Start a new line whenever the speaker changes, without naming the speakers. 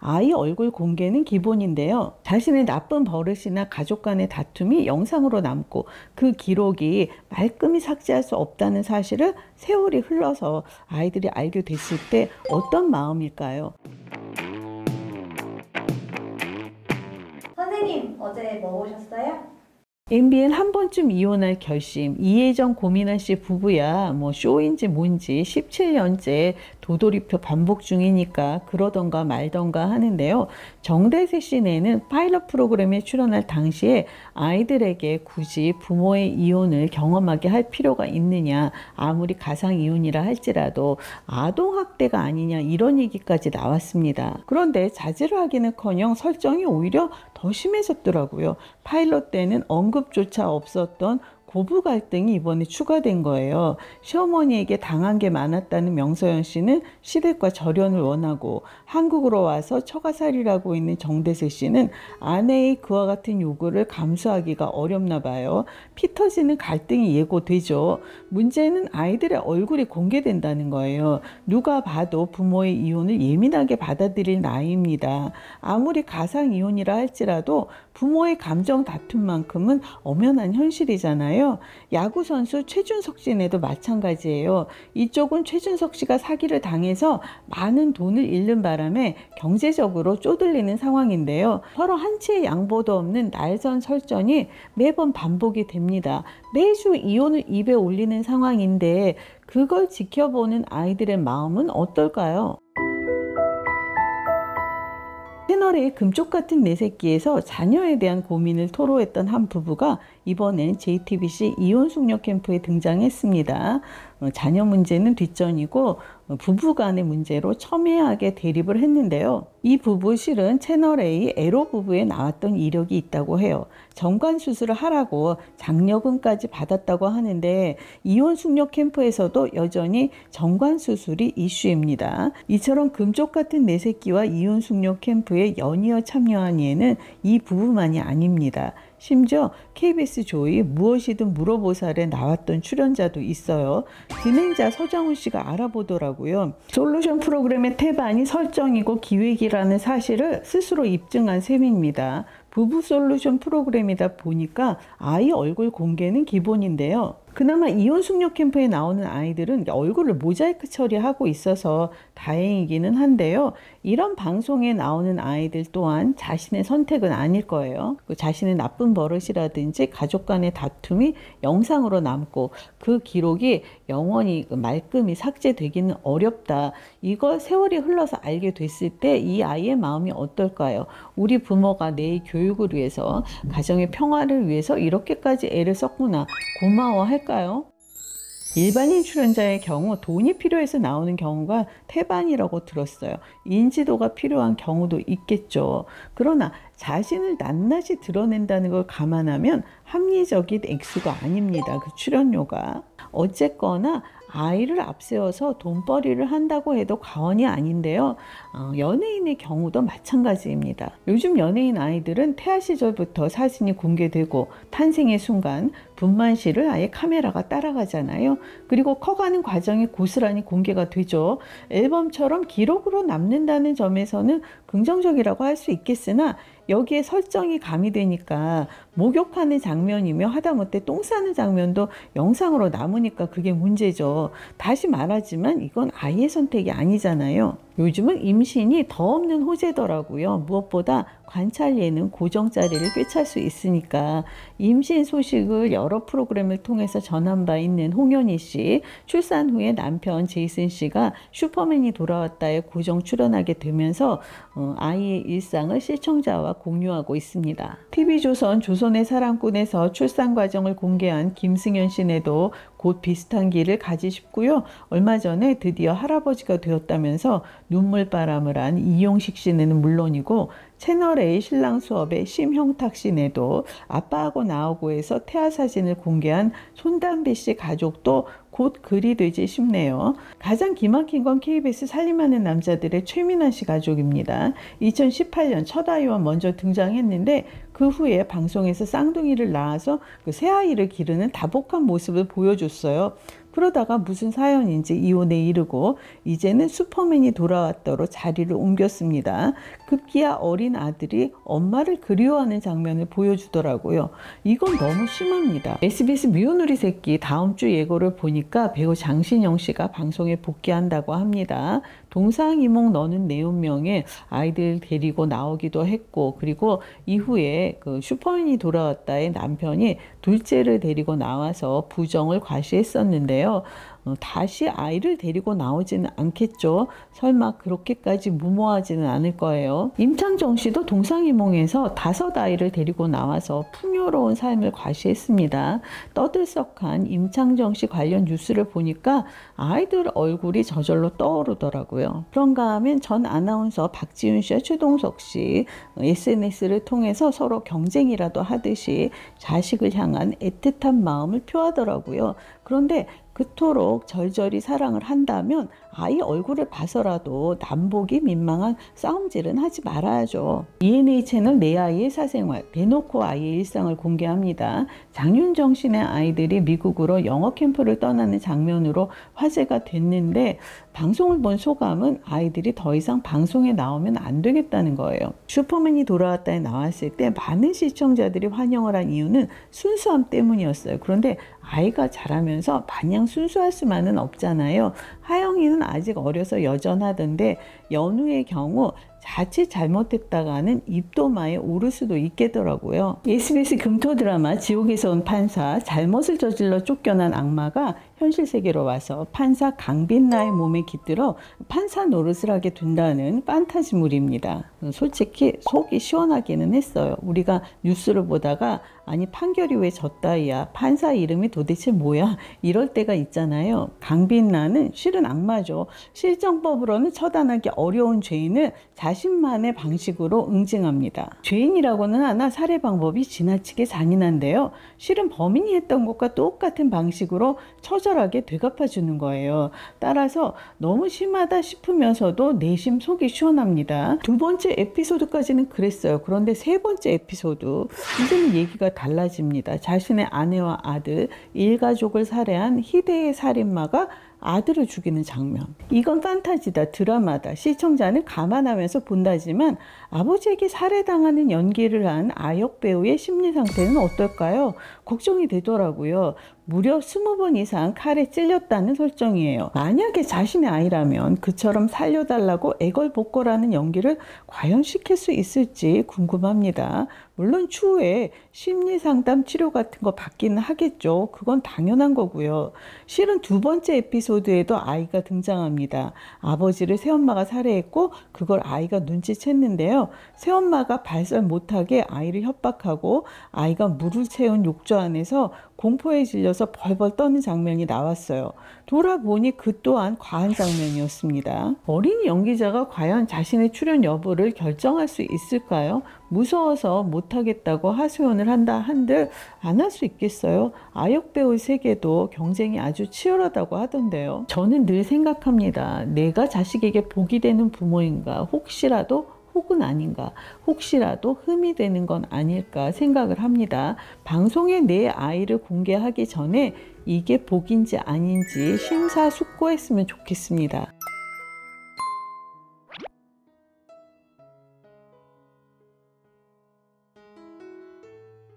아이 얼굴 공개는 기본인데요. 자신의 나쁜 버릇이나 가족 간의 다툼이 영상으로 남고 그 기록이 말끔히 삭제할 수 없다는 사실을 세월이 흘러서 아이들이 알게 됐을 때 어떤 마음일까요?
선생님, 어제 뭐 보셨어요?
MBN 한 번쯤 이혼할 결심, 이혜정 고민아 씨 부부야 뭐 쇼인지 뭔지 17년째 도돌이표 반복 중이니까 그러던가 말던가 하는데요. 정대세 씨네는 파일럿 프로그램에 출연할 당시에 아이들에게 굳이 부모의 이혼을 경험하게 할 필요가 있느냐, 아무리 가상이혼이라 할지라도 아동학대가 아니냐 이런 얘기까지 나왔습니다. 그런데 자제를 하기는커녕 설정이 오히려 더 심해졌더라고요. 파일럿 때는 언급조차 없었던 고부 갈등이 이번에 추가된 거예요. 시어머니에게 당한 게 많았다는 명서연 씨는 시댁과 절연을 원하고 한국으로 와서 처가살이라고 있는 정대세 씨는 아내의 그와 같은 요구를 감수하기가 어렵나 봐요. 피 터지는 갈등이 예고되죠. 문제는 아이들의 얼굴이 공개된다는 거예요. 누가 봐도 부모의 이혼을 예민하게 받아들일 나이입니다. 아무리 가상이혼이라 할지라도 부모의 감정 다툼만큼은 엄연한 현실이잖아요. 야구선수 최준석 씨네도 마찬가지예요. 이쪽은 최준석 씨가 사기를 당해서 많은 돈을 잃는 바람에 경제적으로 쪼들리는 상황인데요. 서로 한치의 양보도 없는 날선 설전이 매번 반복이 됩니다. 매주 이혼을 입에 올리는 상황인데 그걸 지켜보는 아이들의 마음은 어떨까요? 채널A 금쪽 같은 내 새끼에서 자녀에 대한 고민을 토로했던 한 부부가 이번엔 JTBC 이혼 숙녀 캠프에 등장했습니다. 자녀 문제는 뒷전이고 부부 간의 문제로 첨예하게 대립을 했는데요. 이 부부 실은 채널A 에로 부부에 나왔던 이력이 있다고 해요. 정관 수술을 하라고 장려금까지 받았다고 하는데 이혼 숙녀 캠프에서도 여전히 정관 수술이 이슈입니다. 이처럼 금쪽 같은 내 새끼와 이혼 숙녀 캠프에 연이어 참여한 예는 이 부부만이 아닙니다. 심지어 KBS 조이 무엇이든 물어보살에 나왔던 출연자도 있어요. 진행자 서장훈 씨가 알아보더라고요. 솔루션 프로그램의 태반이 설정이고 기획이라는 사실을 스스로 입증한 셈입니다. 부부 솔루션 프로그램이다 보니까 아이 얼굴 공개는 기본인데요. 그나마 이혼 숙녀 캠프에 나오는 아이들은 얼굴을 모자이크 처리하고 있어서 다행이기는 한데요. 이런 방송에 나오는 아이들 또한 자신의 선택은 아닐 거예요. 자신의 나쁜 버릇이라든지 가족 간의 다툼이 영상으로 남고 그 기록이 영원히 말끔히 삭제되기는 어렵다. 이걸 세월이 흘러서 알게 됐을 때 이 아이의 마음이 어떨까요? 우리 부모가 내 교육을 위해서, 가정의 평화를 위해서 이렇게까지 애를 썼구나. 고마워할까요? 일반인 출연자의 경우 돈이 필요해서 나오는 경우가 태반이라고 들었어요. 인지도가 필요한 경우도 있겠죠. 그러나 자신을 낱낱이 드러낸다는 걸 감안하면 합리적인 액수가 아닙니다. 그 출연료가. 어쨌거나 아이를 앞세워서 돈벌이를 한다고 해도 과언이 아닌데요. 연예인의 경우도 마찬가지입니다. 요즘 연예인 아이들은 태아 시절부터 사진이 공개되고 탄생의 순간 분만실을 아예 카메라가 따라가잖아요. 그리고 커가는 과정이 고스란히 공개가 되죠. 앨범처럼 기록으로 남는다는 점에서는 긍정적이라고 할 수 있겠으나 여기에 설정이 가미되니까 목욕하는 장면이며 하다못해 똥 싸는 장면도 영상으로 남으니까 그게 문제죠. 다시 말하지만 이건 아이의 선택이 아니잖아요. 요즘은 임신이 더 없는 호재더라고요. 무엇보다 관찰 예능 고정자리를 꿰찰 수 있으니까 임신 소식을 여러 프로그램을 통해서 전한 바 있는 홍현희 씨, 출산 후에 남편 제이슨 씨가 슈퍼맨이 돌아왔다에 고정 출연하게 되면서 아이의 일상을 시청자와 공유하고 있습니다. TV조선 조선의 사랑꾼에서 출산 과정을 공개한 김승현 씨네도 곧 비슷한 길을 가지 싶고요. 얼마 전에 드디어 할아버지가 되었다면서 눈물바람을 한 이용식 씨네는 물론이고 채널A 신랑 수업의 심형탁 씨네도 아빠하고 나오고 해서 태아 사진을 공개한 손담비 씨 가족도 곧 글이 되지 싶네요. 가장 기막힌 건 KBS 살림하는 남자들의 최민환 씨 가족입니다. 2018년 첫 아이와 먼저 등장했는데 그 후에 방송에서 쌍둥이를 낳아서 그 새아이를 기르는 다복한 모습을 보여줬어요. 그러다가 무슨 사연인지 이혼에 이르고 이제는 슈퍼맨이 돌아왔더러 자리를 옮겼습니다. 급기야 어린 아들이 엄마를 그리워하는 장면을 보여주더라고요. 이건 너무 심합니다. SBS 미운우리 새끼 다음 주 예고를 보니까 배우 장신영 씨가 방송에 복귀한다고 합니다. 동상이몽 너는 내 운명에 아이들 데리고 나오기도 했고, 그리고 이후에 그 슈퍼맨이 돌아왔다의 남편이 둘째를 데리고 나와서 부정을 과시했었는데요. 다시 아이를 데리고 나오지는 않겠죠. 설마 그렇게까지 무모하지는 않을 거예요. 임창정 씨도 동상이몽에서 5아이를 데리고 나와서 풍요로운 삶을 과시했습니다. 떠들썩한 임창정 씨 관련 뉴스를 보니까 아이들 얼굴이 저절로 떠오르더라고요. 그런가 하면 전 아나운서 박지윤 씨와 최동석 씨 SNS를 통해서 서로 경쟁이라도 하듯이 자식을 향한 애틋한 마음을 표하더라고요. 그런데 그토록 절절히 사랑을 한다면 아이 얼굴을 봐서라도 남보기 민망한 싸움질은 하지 말아야죠. ENA 채널 내 아이의 사생활, 대놓고 아이의 일상을 공개합니다. 장윤정 씨네 아이들이 미국으로 영어 캠프를 떠나는 장면으로 화제가 됐는데, 방송을 본 소감은 아이들이 더 이상 방송에 나오면 안 되겠다는 거예요. 슈퍼맨이 돌아왔다에 나왔을 때 많은 시청자들이 환영을 한 이유는 순수함 때문이었어요. 그런데 아이가 자라면서 마냥 순수할 수만은 없잖아요. 하영이는 아직 어려서 여전하던데 연우의 경우 자칫 잘못했다가는 입도마에 오를 수도 있겠더라고요. SBS 금토 드라마 지옥에서 온 판사, 잘못을 저질러 쫓겨난 악마가 현실 세계로 와서 판사 강빈나의 몸에 깃들어 판사 노릇을 하게 된다는 판타지물입니다. 솔직히 속이 시원하기는 했어요. 우리가 뉴스를 보다가 아니 판결이 왜 졌다이야, 판사 이름이 도대체 뭐야, 이럴 때가 있잖아요. 강빈나는 실은 악마죠. 실정법으로는 처단하기 어려운 죄인을 자신만의 방식으로 응징합니다. 죄인이라고는 하나 살해 방법이 지나치게 잔인한데요. 실은 범인이 했던 것과 똑같은 방식으로 처절하게 되갚아주는 거예요. 따라서 너무 심하다 싶으면서도 내심 속이 시원합니다. 2번째 에피소드까지는 그랬어요. 그런데 3번째 에피소드, 이제는 얘기가 달라집니다. 자신의 아내와 아들, 일가족을 살해한 희대의 살인마가 아들을 죽이는 장면. 이건 판타지다, 드라마다, 시청자는 감안하면서 본다지만 아버지에게 살해당하는 연기를 한 아역 배우의 심리 상태는 어떨까요? 걱정이 되더라고요. 무려 20번 이상 칼에 찔렸다는 설정이에요. 만약에 자신의 아이라면 그처럼 살려달라고 애걸복걸하는 연기를 과연 시킬 수 있을지 궁금합니다. 물론 추후에 심리상담 치료 같은 거 받기는 하겠죠. 그건 당연한 거고요. 실은 2번째 에피소드에도 아이가 등장합니다. 아버지를 새엄마가 살해했고 그걸 아이가 눈치챘는데요. 새엄마가 발설 못하게 아이를 협박하고 아이가 물을 채운 욕조 안에서 공포에 질려서 벌벌 떠는 장면이 나왔어요. 돌아보니 그 또한 과한 장면이었습니다. 어린 연기자가 과연 자신의 출연 여부를 결정할 수 있을까요? 무서워서 못하겠다고 하소연을 한다 한들 안 할 수 있겠어요? 아역 배우 세계도 경쟁이 아주 치열하다고 하던데요. 저는 늘 생각합니다. 내가 자식에게 복이 되는 부모인가, 혹은 아닌가, 혹시라도 흠이 되는 건 아닐까 생각을 합니다. 방송에 내 아이를 공개하기 전에 이게 복인지 아닌지 심사숙고했으면 좋겠습니다.